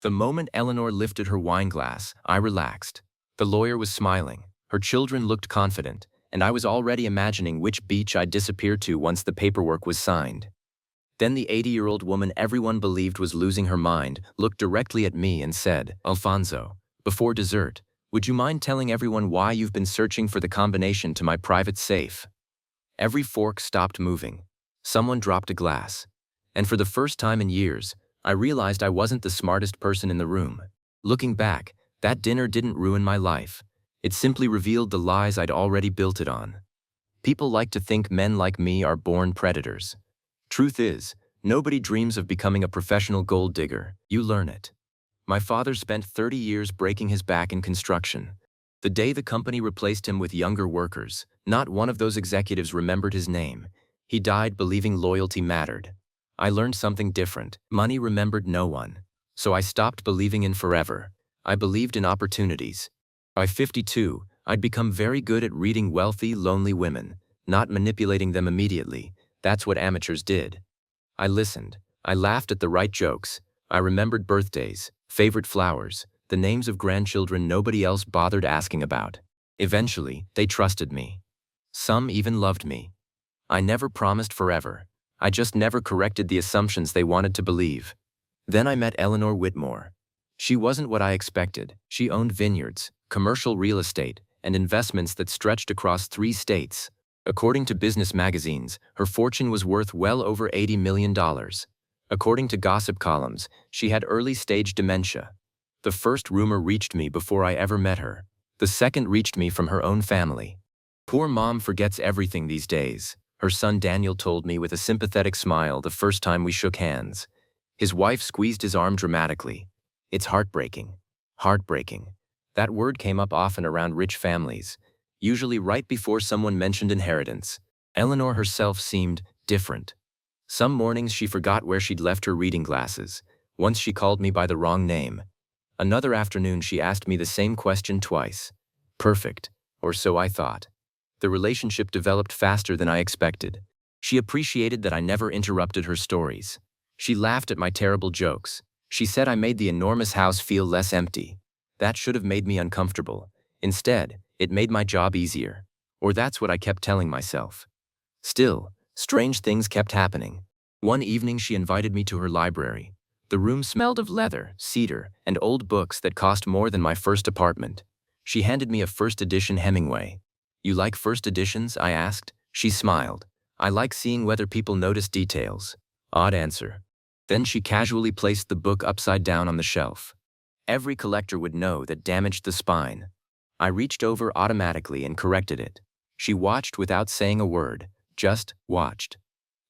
The moment Eleanor lifted her wine glass, I relaxed. The lawyer was smiling, her children looked confident, and I was already imagining which beach I'd disappear to once the paperwork was signed. Then the 80-year-old woman everyone believed was losing her mind looked directly at me and said, "Alfonso, before dessert, would you mind telling everyone why you've been searching for the combination to my private safe?" Every fork stopped moving. Someone dropped a glass. And for the first time in years, I realized I wasn't the smartest person in the room. Looking back, that dinner didn't ruin my life. It simply revealed the lies I'd already built it on. People like to think men like me are born predators. Truth is, nobody dreams of becoming a professional gold digger. You learn it. My father spent 30 years breaking his back in construction. The day the company replaced him with younger workers, not one of those executives remembered his name. He died believing loyalty mattered. I learned something different. Money remembered no one. So I stopped believing in forever. I believed in opportunities. By 52, I'd become very good at reading wealthy, lonely women, not manipulating them immediately. That's what amateurs did. I listened. I laughed at the right jokes. I remembered birthdays, favorite flowers, the names of grandchildren nobody else bothered asking about. Eventually, they trusted me. Some even loved me. I never promised forever. I just never corrected the assumptions they wanted to believe. Then I met Eleanor Whitmore. She wasn't what I expected. She owned vineyards, commercial real estate, and investments that stretched across 3 states. According to business magazines, her fortune was worth well over $80 million. According to gossip columns, she had early-stage dementia. The first rumor reached me before I ever met her. The second reached me from her own family. "Poor mom forgets everything these days," her son Daniel told me with a sympathetic smile the first time we shook hands. His wife squeezed his arm dramatically. "It's heartbreaking. Heartbreaking." That word came up often around rich families, usually right before someone mentioned inheritance. Eleanor herself seemed different. Some mornings she forgot where she'd left her reading glasses. Once she called me by the wrong name. Another afternoon she asked me the same question twice. Perfect, or so I thought. The relationship developed faster than I expected. She appreciated that I never interrupted her stories. She laughed at my terrible jokes. She said I made the enormous house feel less empty. That should have made me uncomfortable. Instead, it made my job easier. Or that's what I kept telling myself. Still, strange things kept happening. One evening she invited me to her library. The room smelled of leather, cedar, and old books that cost more than my first apartment. She handed me a first edition Hemingway. "You like first editions?" I asked. She smiled. "I like seeing whether people notice details." Odd answer. Then she casually placed the book upside down on the shelf. Every collector would know that damaged the spine. I reached over automatically and corrected it. She watched without saying a word, just watched.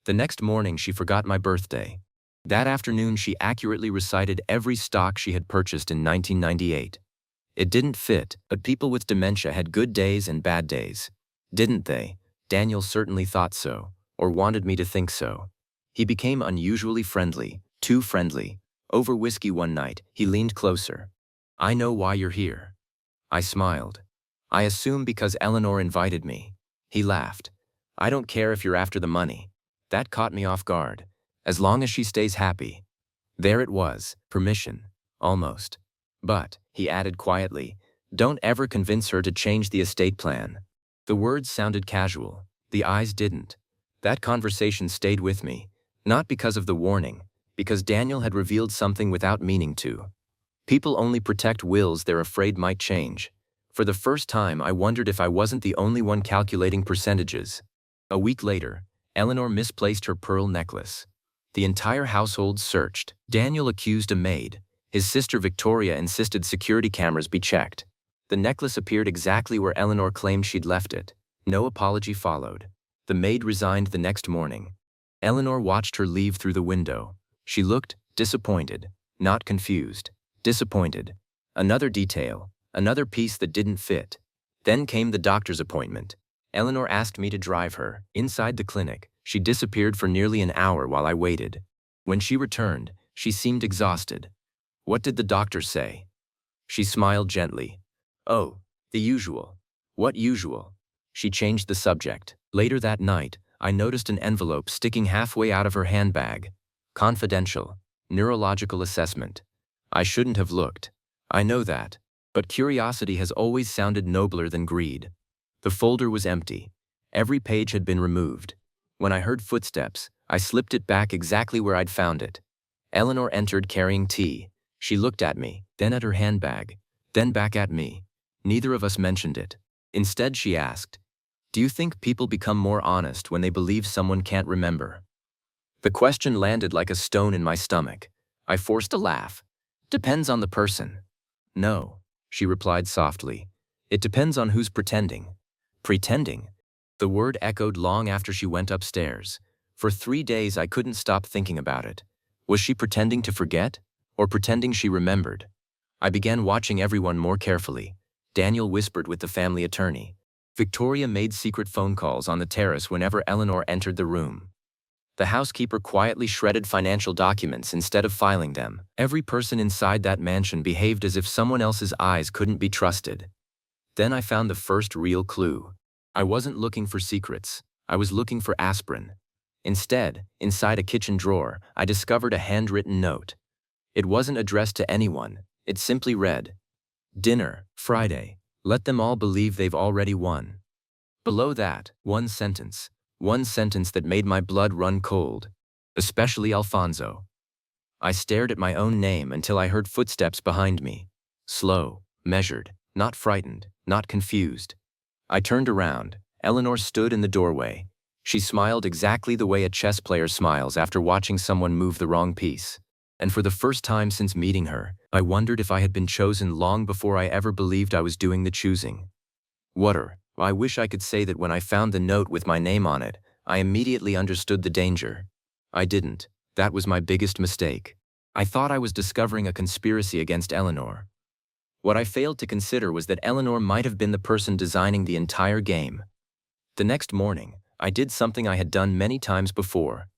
The next morning she forgot my birthday. That afternoon she accurately recited every stock she had purchased in 1998. It didn't fit, but people with dementia had good days and bad days. Didn't they? Daniel certainly thought so, or wanted me to think so. He became unusually friendly, too friendly. Over whiskey one night, he leaned closer. "I know why you're here." I smiled. "I assume because Eleanor invited me." He laughed. "I don't care if you're after the money." That caught me off guard. As long as she stays happy. There it was, permission, almost. "But," he added quietly, "don't ever convince her to change the estate plan." The words sounded casual. The eyes didn't. That conversation stayed with me, not because of the warning, because Daniel had revealed something without meaning to. People only protect wills they're afraid might change. For the first time, I wondered if I wasn't the only one calculating percentages. A week later, Eleanor misplaced her pearl necklace. The entire household searched. Daniel accused a maid. His sister Victoria insisted security cameras be checked. The necklace appeared exactly where Eleanor claimed she'd left it. No apology followed. The maid resigned the next morning. Eleanor watched her leave through the window. She looked disappointed, not confused. Disappointed. Another detail, another piece that didn't fit. Then came the doctor's appointment. Eleanor asked me to drive her. Inside the clinic, she disappeared for nearly an hour while I waited. When she returned, she seemed exhausted. "What did the doctor say?" She smiled gently. "Oh, the usual." "What usual?" She changed the subject. Later that night, I noticed an envelope sticking halfway out of her handbag. Confidential. Neurological assessment. I shouldn't have looked. I know that. But curiosity has always sounded nobler than greed. The folder was empty. Every page had been removed. When I heard footsteps, I slipped it back exactly where I'd found it. Eleanor entered carrying tea. She looked at me, then at her handbag, then back at me. Neither of us mentioned it. Instead, she asked, "Do you think people become more honest when they believe someone can't remember?" The question landed like a stone in my stomach. I forced a laugh. "Depends on the person." "No," she replied softly. "It depends on who's pretending." Pretending? The word echoed long after she went upstairs. For 3 days I couldn't stop thinking about it. Was she pretending to forget? Or pretending she remembered? I began watching everyone more carefully. Daniel whispered with the family attorney. Victoria made secret phone calls on the terrace whenever Eleanor entered the room. The housekeeper quietly shredded financial documents instead of filing them. Every person inside that mansion behaved as if someone else's eyes couldn't be trusted. Then I found the first real clue. I wasn't looking for secrets. I was looking for aspirin. Instead, inside a kitchen drawer, I discovered a handwritten note. It wasn't addressed to anyone. It simply read, "Dinner, Friday. Let them all believe they've already won." Below that, one sentence that made my blood run cold. "Especially Alfonso." I stared at my own name until I heard footsteps behind me. Slow, measured, not frightened, not confused. I turned around. Eleanor stood in the doorway. She smiled exactly the way a chess player smiles after watching someone move the wrong piece. And for the first time since meeting her, I wondered if I had been chosen long before I ever believed I was doing the choosing. I wish I could say that when I found the note with my name on it, I immediately understood the danger. I didn't. That was my biggest mistake. I thought I was discovering a conspiracy against Eleanor. What I failed to consider was that Eleanor might have been the person designing the entire game. The next morning, I did something I had done many times before.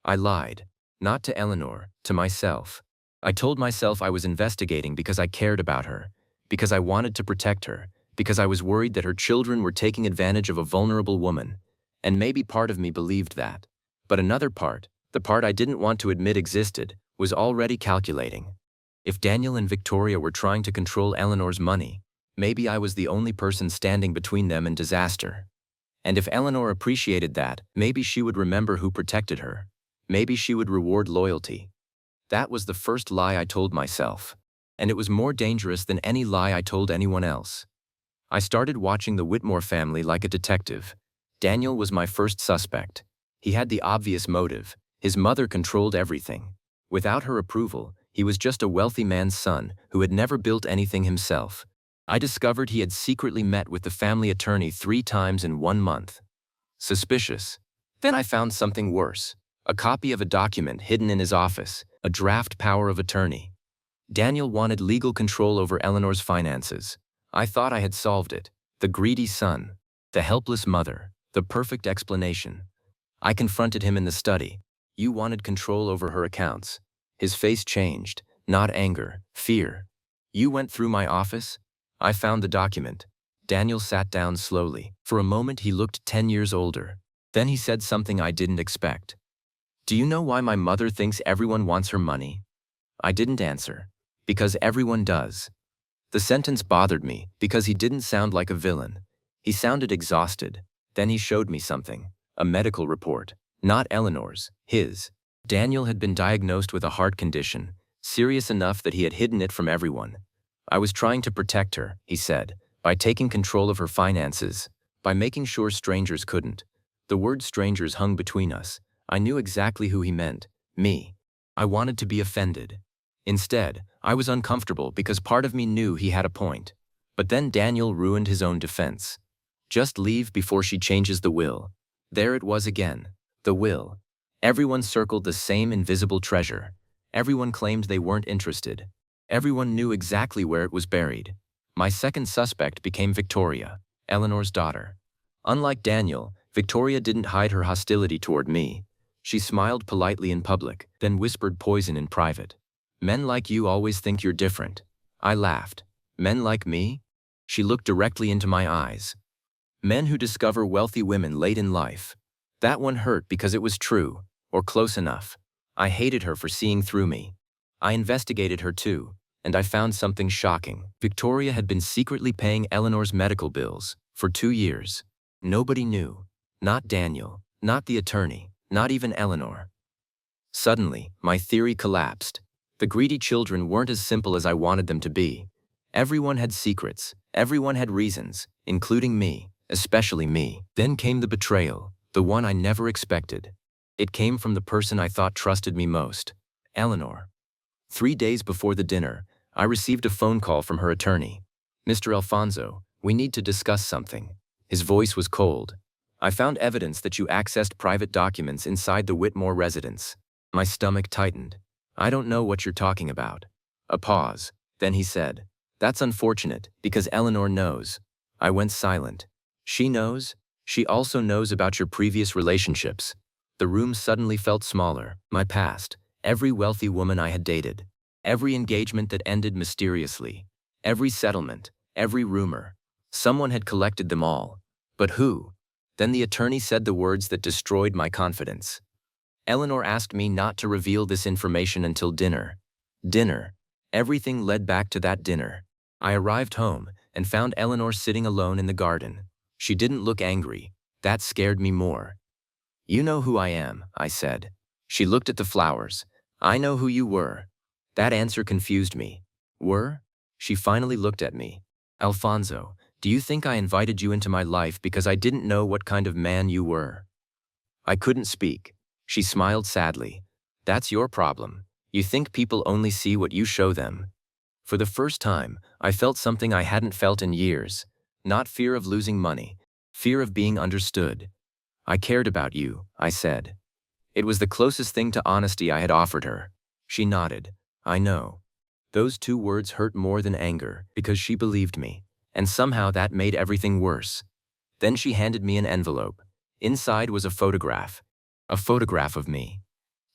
I lied. Not to Eleanor, to myself. I told myself I was investigating because I cared about her, because I wanted to protect her, because I was worried that her children were taking advantage of a vulnerable woman. And maybe part of me believed that. But another part, the part I didn't want to admit existed, was already calculating. If Daniel and Victoria were trying to control Eleanor's money, maybe I was the only person standing between them and disaster. And if Eleanor appreciated that, maybe she would remember who protected her. Maybe she would reward loyalty. That was the first lie I told myself. And it was more dangerous than any lie I told anyone else. I started watching the Whitmore family like a detective. Daniel was my first suspect. He had the obvious motive. His mother controlled everything. Without her approval, he was just a wealthy man's son who had never built anything himself. I discovered he had secretly met with the family attorney 3 times in 1 month. Suspicious. Then I found something worse. A copy of a document hidden in his office, a draft power of attorney. Daniel wanted legal control over Eleanor's finances. I thought I had solved it. The greedy son, the helpless mother, the perfect explanation. I confronted him in the study. "You wanted control over her accounts." His face changed, not anger, fear. "You went through my office?" I found the document. Daniel sat down slowly. For a moment he looked 10 years older. Then he said something I didn't expect. "Do you know why my mother thinks everyone wants her money?" I didn't answer. "Because everyone does." The sentence bothered me because he didn't sound like a villain. He sounded exhausted. Then he showed me something. A medical report. Not Eleanor's, his. Daniel had been diagnosed with a heart condition, serious enough that he had hidden it from everyone. "I was trying to protect her," he said, "by taking control of her finances, by making sure strangers couldn't." The word strangers hung between us. I knew exactly who he meant, me. I wanted to be offended. Instead, I was uncomfortable because part of me knew he had a point. But then Daniel ruined his own defense. "Just leave before she changes the will." There it was again. The will. Everyone circled the same invisible treasure. Everyone claimed they weren't interested. Everyone knew exactly where it was buried. My second suspect became Victoria, Eleanor's daughter. Unlike Daniel, Victoria didn't hide her hostility toward me. She smiled politely in public, then whispered poison in private. "Men like you always think you're different." I laughed. "Men like me?" She looked directly into my eyes. "Men who discover wealthy women late in life." That one hurt because it was true, or close enough. I hated her for seeing through me. I investigated her too. and I found something shocking. Victoria had been secretly paying Eleanor's medical bills for 2 years. Nobody knew. Not Daniel, not the attorney, not even Eleanor. Suddenly, my theory collapsed. The greedy children weren't as simple as I wanted them to be. Everyone had secrets, everyone had reasons, including me, especially me. Then came the betrayal, the one I never expected. It came from the person I thought trusted me most, Eleanor. 3 days before the dinner, I received a phone call from her attorney. "Mr. Alfonso, we need to discuss something." His voice was cold. "I found evidence that you accessed private documents inside the Whitmore residence." My stomach tightened. "I don't know what you're talking about." A pause. Then he said, "That's unfortunate, because Eleanor knows." I went silent. "She knows? She also knows about your previous relationships." The room suddenly felt smaller. My past, every wealthy woman I had dated, every engagement that ended mysteriously, every settlement, every rumor. Someone had collected them all. But who? Then the attorney said the words that destroyed my confidence. "Eleanor asked me not to reveal this information until dinner." Dinner. Everything led back to that dinner. I arrived home and found Eleanor sitting alone in the garden. She didn't look angry. That scared me more. "You know who I am," I said. She looked at the flowers. "I know who you were." That answer confused me. "Were?" She finally looked at me. "Alfonso, do you think I invited you into my life because I didn't know what kind of man you were?" I couldn't speak. She smiled sadly. "That's your problem. You think people only see what you show them." For the first time, I felt something I hadn't felt in years. Not fear of losing money. Fear of being understood. "I cared about you," I said. It was the closest thing to honesty I had offered her. She nodded. "I know." Those 2 words hurt more than anger, because she believed me, and somehow that made everything worse. Then she handed me an envelope. Inside was a photograph. A photograph of me.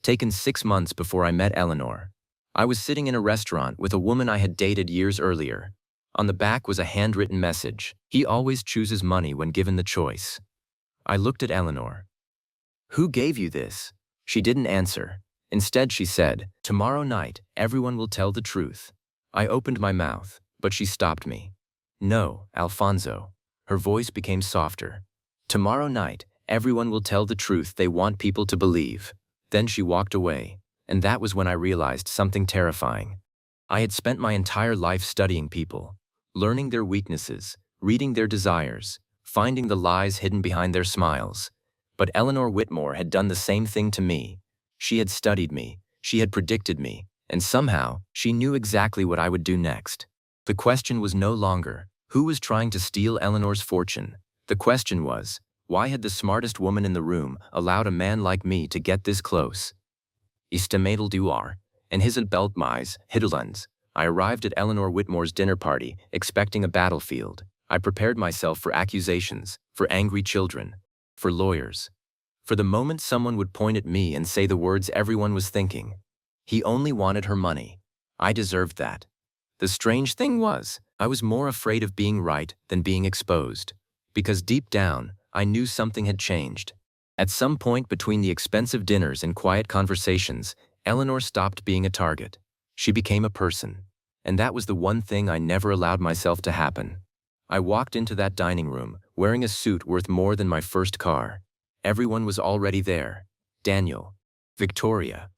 Taken 6 months before I met Eleanor. I was sitting in a restaurant with a woman I had dated years earlier. On the back was a handwritten message. "He always chooses money when given the choice." I looked at Eleanor. "Who gave you this?" She didn't answer. Instead, she said, "Tomorrow night, everyone will tell the truth." I opened my mouth, but she stopped me. "No, Alfonso." Her voice became softer. "Tomorrow night, everyone will tell the truth they want people to believe." Then she walked away, and that was when I realized something terrifying. I had spent my entire life studying people, learning their weaknesses, reading their desires, finding the lies hidden behind their smiles. But Eleanor Whitmore had done the same thing to me. She had studied me, she had predicted me, and somehow, she knew exactly what I would do next. The question was no longer, who was trying to steal Eleanor's fortune? The question was, why had the smartest woman in the room allowed a man like me to get this close? Estimable duar, and his beltmais, Hitterlands. I arrived at Eleanor Whitmore's dinner party, expecting a battlefield. I prepared myself for accusations, for angry children, for lawyers. For the moment someone would point at me and say the words everyone was thinking. "He only wanted her money." I deserved that. The strange thing was, I was more afraid of being right than being exposed. Because deep down, I knew something had changed. At some point between the expensive dinners and quiet conversations, Eleanor stopped being a target. She became a person. And that was the one thing I never allowed myself to happen. I walked into that dining room, wearing a suit worth more than my first car. Everyone was already there. Daniel, Victoria,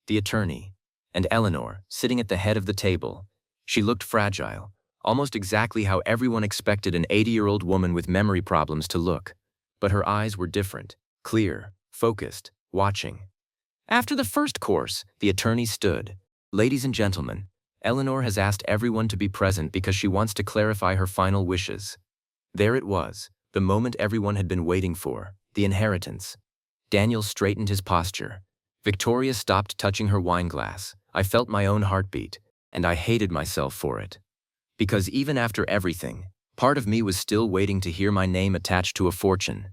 the attorney, and Eleanor, sitting at the head of the table. She looked fragile, almost exactly how everyone expected an 80-year-old woman with memory problems to look. But her eyes were different, clear, focused, watching. After the first course, the attorney stood. "Ladies and gentlemen, Eleanor has asked everyone to be present because she wants to clarify her final wishes." There it was, the moment everyone had been waiting for, the inheritance. Daniel straightened his posture. Victoria stopped touching her wineglass. I felt my own heartbeat, and I hated myself for it. Because even after everything, part of me was still waiting to hear my name attached to a fortune.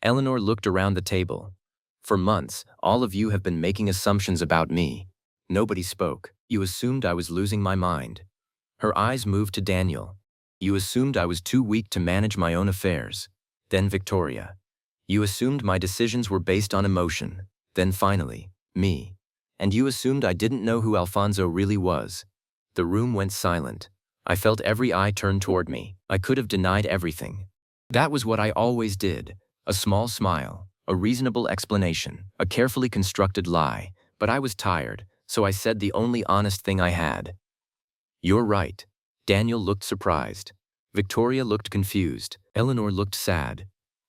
Eleanor looked around the table. "For months, all of you have been making assumptions about me." Nobody spoke. "You assumed I was losing my mind." Her eyes moved to Daniel. "You assumed I was too weak to manage my own affairs." Then Victoria. "You assumed my decisions were based on emotion." Then finally, me. "And you assumed I didn't know who Alfonso really was." The room went silent. I felt every eye turn toward me. I could have denied everything. That was what I always did. A small smile, a reasonable explanation, a carefully constructed lie. But I was tired, so I said the only honest thing I had. "You're right." Daniel looked surprised. Victoria looked confused. Eleanor looked sad.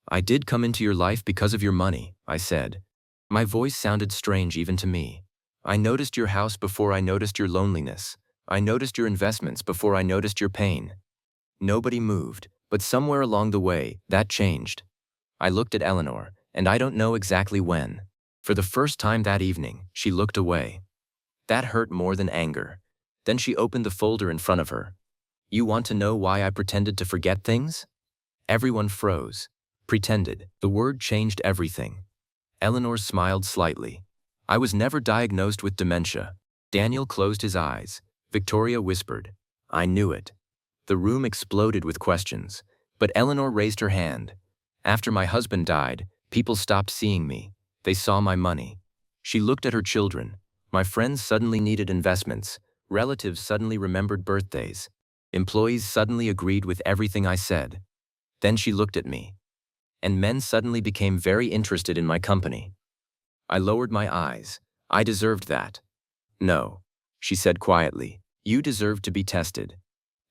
"I did come into your life because of your money," I said. My voice sounded strange even to me. "I noticed your house before I noticed your loneliness. I noticed your investments before I noticed your pain." Nobody moved, but somewhere along the way, that changed. I looked at Eleanor, and I don't know exactly when. For the first time that evening, she looked away. That hurt more than anger. Then she opened the folder in front of her. "You want to know why I pretended to forget things?" Everyone froze. Pretended. The word changed everything. Eleanor smiled slightly. "I was never diagnosed with dementia." Daniel closed his eyes. Victoria whispered, "I knew it." The room exploded with questions, but Eleanor raised her hand. "After my husband died, people stopped seeing me. They saw my money." She looked at her children. My friends suddenly needed investments. Relatives suddenly remembered birthdays. Employees suddenly agreed with everything I said. Then she looked at me. And men suddenly became very interested in my company. I lowered my eyes. "I deserved that." "No," she said quietly. "You deserved to be tested."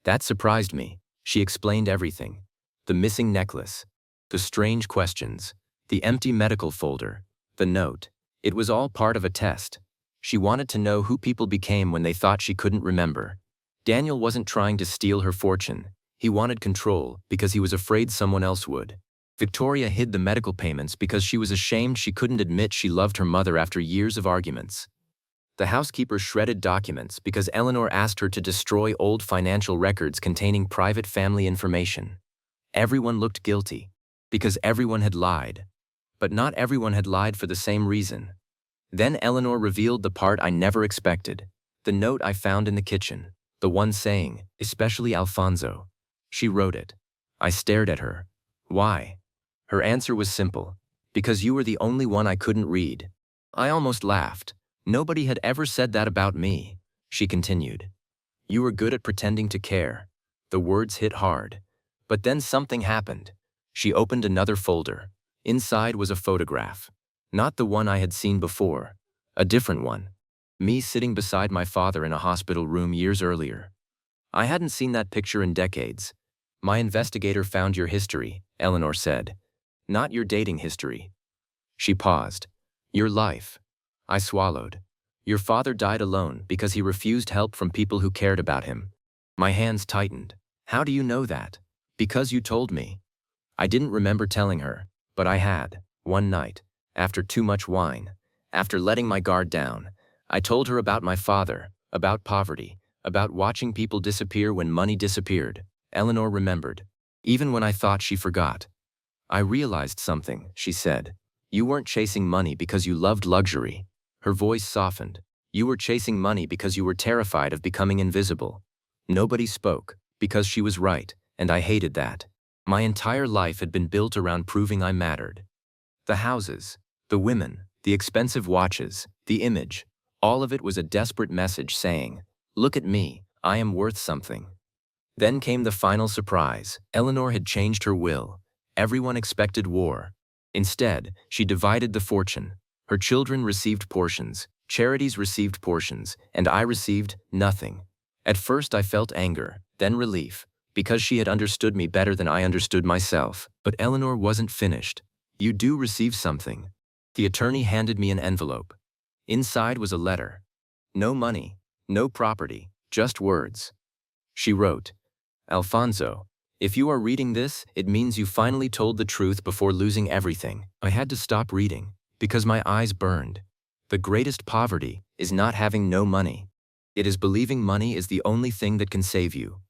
That surprised me. She explained everything. The missing necklace. The strange questions. The empty medical folder. The note. It was all part of a test. She wanted to know who people became when they thought she couldn't remember. Daniel wasn't trying to steal her fortune. He wanted control because he was afraid someone else would. Victoria hid the medical payments because she was ashamed she couldn't admit she loved her mother after years of arguments. The housekeeper shredded documents because Eleanor asked her to destroy old financial records containing private family information. Everyone looked guilty because everyone had lied. But not everyone had lied for the same reason. Then Eleanor revealed the part I never expected. The note I found in the kitchen. The one saying, "Especially Alfonso." She wrote it. I stared at her. "Why?" Her answer was simple. "Because you were the only one I couldn't read." I almost laughed. "Nobody had ever said that about me," she continued. "You were good at pretending to care." The words hit hard. But then something happened. She opened another folder. Inside was a photograph. Not the one I had seen before. A different one. Me sitting beside my father in a hospital room years earlier. I hadn't seen that picture in decades. "My investigator found your history," Eleanor said. "Not your dating history." She paused. "Your life." I swallowed. "Your father died alone because he refused help from people who cared about him." My hands tightened. "How do you know that?" "Because you told me." I didn't remember telling her, but I had, one night, after too much wine, after letting my guard down. I told her about my father, about poverty, about watching people disappear when money disappeared. Eleanor remembered, even when I thought she forgot. "I realized something," she said. "You weren't chasing money because you loved luxury." Her voice softened. "You were chasing money because you were terrified of becoming invisible." Nobody spoke, because she was right, and I hated that. My entire life had been built around proving I mattered. The houses, the women, the expensive watches, the image, all of it was a desperate message saying, "Look at me, I am worth something." Then came the final surprise. Eleanor had changed her will. Everyone expected war. Instead, she divided the fortune. Her children received portions, charities received portions, and I received nothing. At first I felt anger, then relief, because she had understood me better than I understood myself. But Eleanor wasn't finished. "You do receive something." The attorney handed me an envelope. Inside was a letter. No money, no property, just words. She wrote, "Alfonso, if you are reading this, it means you finally told the truth before losing everything." I had to stop reading, because my eyes burned. The greatest poverty is not having no money. It is believing money is the only thing that can save you.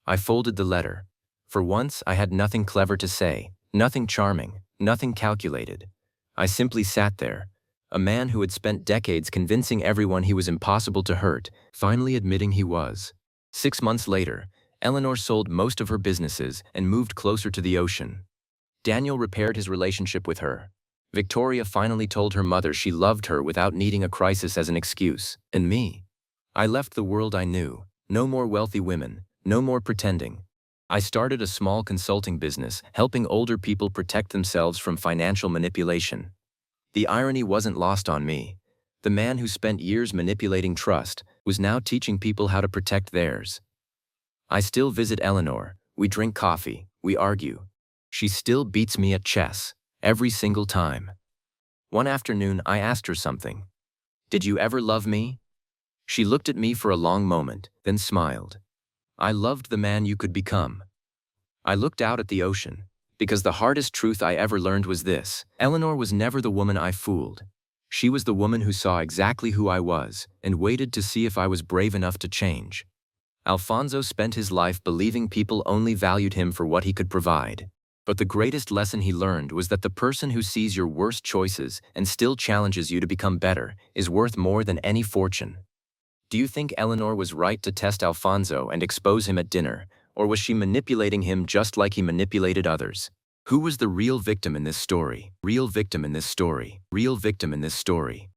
I folded the letter. For once, I had nothing clever to say, nothing charming, nothing calculated. I simply sat there, a man who had spent decades convincing everyone he was impossible to hurt, finally admitting he was. 6 months later, Eleanor sold most of her businesses and moved closer to the ocean. Daniel repaired his relationship with her. Victoria finally told her mother she loved her without needing a crisis as an excuse. And me? I left the world I knew, No more wealthy women, no more pretending. I started a small consulting business, helping older people protect themselves from financial manipulation. The irony wasn't lost on me. The man who spent years manipulating trust was now teaching people how to protect theirs. I still visit Eleanor, we drink coffee, we argue. She still beats me at chess, every single time. One afternoon I asked her something. Did you ever love me? She looked at me for a long moment, then smiled. I loved the man you could become. I looked out at the ocean, because the hardest truth I ever learned was this: Eleanor was never the woman I fooled. She was the woman who saw exactly who I was and waited to see if I was brave enough to change. Alfonso spent his life believing people only valued him for what he could provide. But the greatest lesson he learned was that the person who sees your worst choices and still challenges you to become better is worth more than any fortune. Do you think Eleanor was right to test Alfonso and expose him at dinner, or was she manipulating him just like he manipulated others? Who was the real victim in this story? Real victim in this story. Real victim in this story.